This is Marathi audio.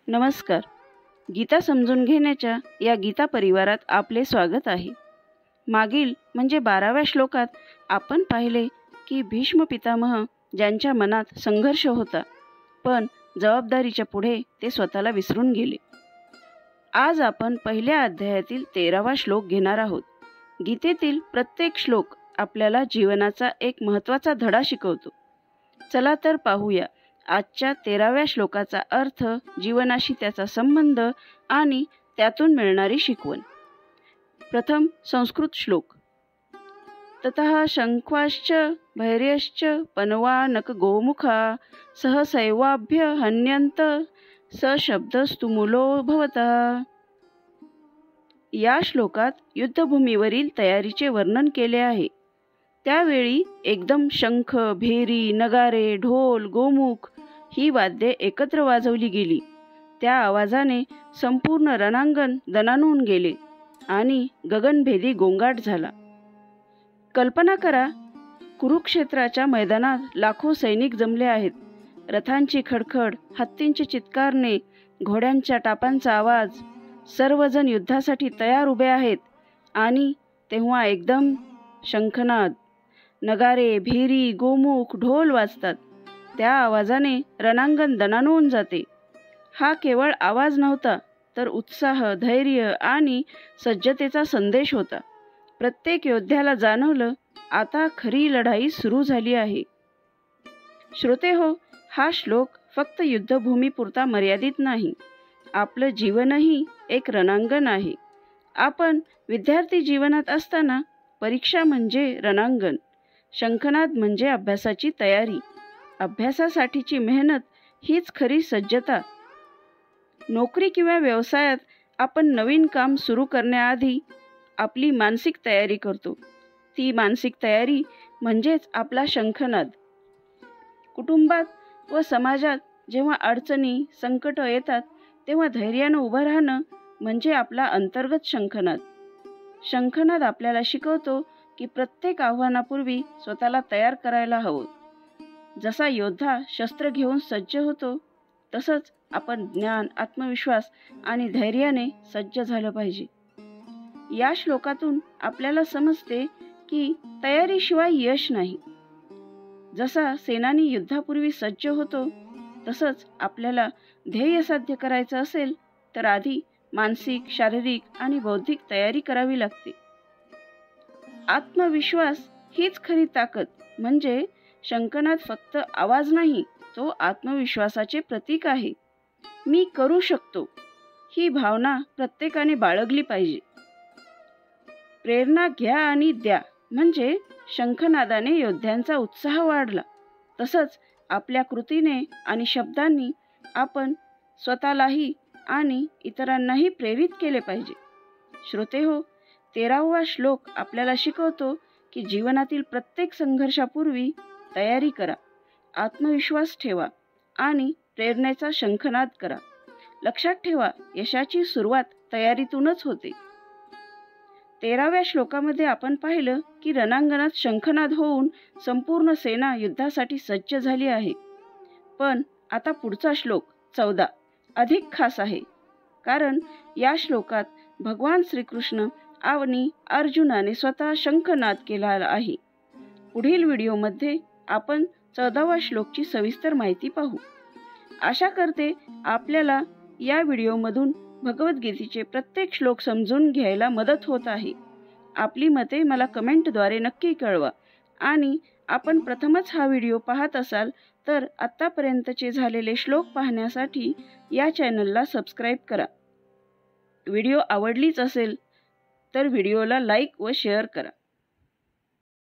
नमस्कार. गीता समजून घेण्याच्या या गीता परिवारात आपले स्वागत आहे. मागील म्हणजे 12व्या श्लोकात आपण पाहिले की भीष्म पितामह ज्यांच्या मनात संघर्ष होता, पण जबाबदारीच्या पुढे ते स्वतःला विसरून गेले. आज आपण पहिल्या अध्यायातील 13वा श्लोक घेणार आहोत. गीतेतील प्रत्येक श्लोक आपल्याला जीवनाचा एक महत्त्वाचा धडा शिकवतो. चला तर पाहूया आजच्या 13व्या श्लोकाचा अर्थ, जीवनाशी त्याचा संबंध आणि त्यातून मिळणारी शिकवण. प्रथम संस्कृत श्लोक. ततः शंख्वाश्च भैर्यश्च पनवानक गोमुखा सहसैवाभ्य हन्यन्त स शब्दस्तुमुलो भवतः. या श्लोकात युद्धभूमीवरील तयारीचे वर्णन केले आहे. त्यावेळी एकदम शंख, भेरी, नगारे, ढोल, गोमुख ही वाद्ये एकत्र वाजवली गेली. त्या आवाजाने संपूर्ण रणांगण दणाणून गेले आणि गगनभेदी गोंगाट झाला. कल्पना करा, कुरुक्षेत्राच्या मैदानात लाखो सैनिक जमले आहेत. रथांची खडखड, हत्तींचे चित्कारणे, घोड्यांच्या टापांचा आवाज, सर्वजण युद्धासाठी तयार उभे आहेत. आणि तेव्हा एकदम शंखनाद, नगारे, भेरी, गोमुख, ढोल वाजतात. त्या आवाजाने रणांगण दणाणून जाते. हा केवळ आवाज नव्हता, तर उत्साह, धैर्य आणि सज्जतेचा संदेश होता. प्रत्येक योद्ध्याला जाणवलं, आता खरी लढाई सुरू झाली आहे. श्रोतेहो, हा श्लोक फक्त युद्धभूमीपुरता मर्यादित नाही. आपलं जीवनही एक रणांगण आहे. आपण विद्यार्थी जीवनात असताना परीक्षा म्हणजे रणांगण, शंखनाद म्हणजे अभ्यासाची तयारी, अभ्यासासाठीची मेहनत हीच खरी सज्जता. नोकरी किंवा व्यवसायात आपण नवीन काम सुरू करण्याआधी आपली मानसिक तयारी करतो. ती मानसिक तयारी म्हणजेच आपला शंखनाद. कुटुंबात व समाजात जेव्हा अडचणी, संकट येतात, तेव्हा धैर्यानं उभं राहणं म्हणजे आपला अंतर्गत शंखनाद. शंखनाद आपल्याला शिकवतो की प्रत्येक आव्हानापूर्वी स्वतःला तयार करायला हवं. जसा योद्धा शस्त्र घेऊन सज्ज होतो, तसंच आपण ज्ञान, आत्मविश्वास आणि धैर्याने सज्ज झालं पाहिजे. या श्लोकातून आपल्याला समजते की तयारीशिवाय यश नाही. जसा सेनानी युद्धापूर्वी सज्ज होतो, तसंच आपल्याला ध्येय साध्य करायचं असेल तर आधी मानसिक, शारीरिक आणि बौद्धिक तयारी करावी लागते. आत्मविश्वास हीच खरी ताकद. म्हणजे शंखनाद फक्त आवाज नाही, तो आत्मविश्वासाचे प्रतीक आहे. मी करू शकतो ही भावना प्रत्येकाने बाळगली पाहिजे. प्रेरणा घ्या आणि द्या म्हणजे शंखनादाने योद्ध्यांचा उत्साह वाढला. तसंच आपल्या कृतीने आणि शब्दांनी आपण स्वतःलाही आणि इतरांनाही प्रेरित केले पाहिजे. श्रोतेहो, 13वा श्लोक आपल्याला शिकवतो की जीवनातील प्रत्येक संघर्षापूर्वी तयारी करा, आत्मविश्वास ठेवा आणि प्रेरणेचा शंखनाद करा. लक्षात ठेवा, यशाची सुरुवात तयारीतूनच होते. 13व्या श्लोकामध्ये आपण पाहिलं की रणांगणात शंखनाद होऊन संपूर्ण सेना युद्धासाठी सज्ज झाली आहे. पण आता पुढचा श्लोक 14 अधिक खास आहे, कारण या श्लोकात भगवान श्रीकृष्ण आणि अर्जुनाने स्वतः शंखनाद केला आहे. पुढील व्हिडिओमध्ये आपण 14वा श्लोकची सविस्तर माहिती पाहू. आशा करते आपल्याला या व्हिडिओमधून भगवद्गीतेचे प्रत्येक श्लोक समजून घ्यायला मदत होत आहे. आपली मते मला कमेंटद्वारे नक्की कळवा. आणि आपण प्रथमच हा व्हिडिओ पाहत असाल तर आत्तापर्यंतचे झालेले श्लोक पाहण्यासाठी या चॅनलला सबस्क्राईब करा. व्हिडिओ आवडलीच असेल तर व्हिडिओला लाईक व शेअर करा.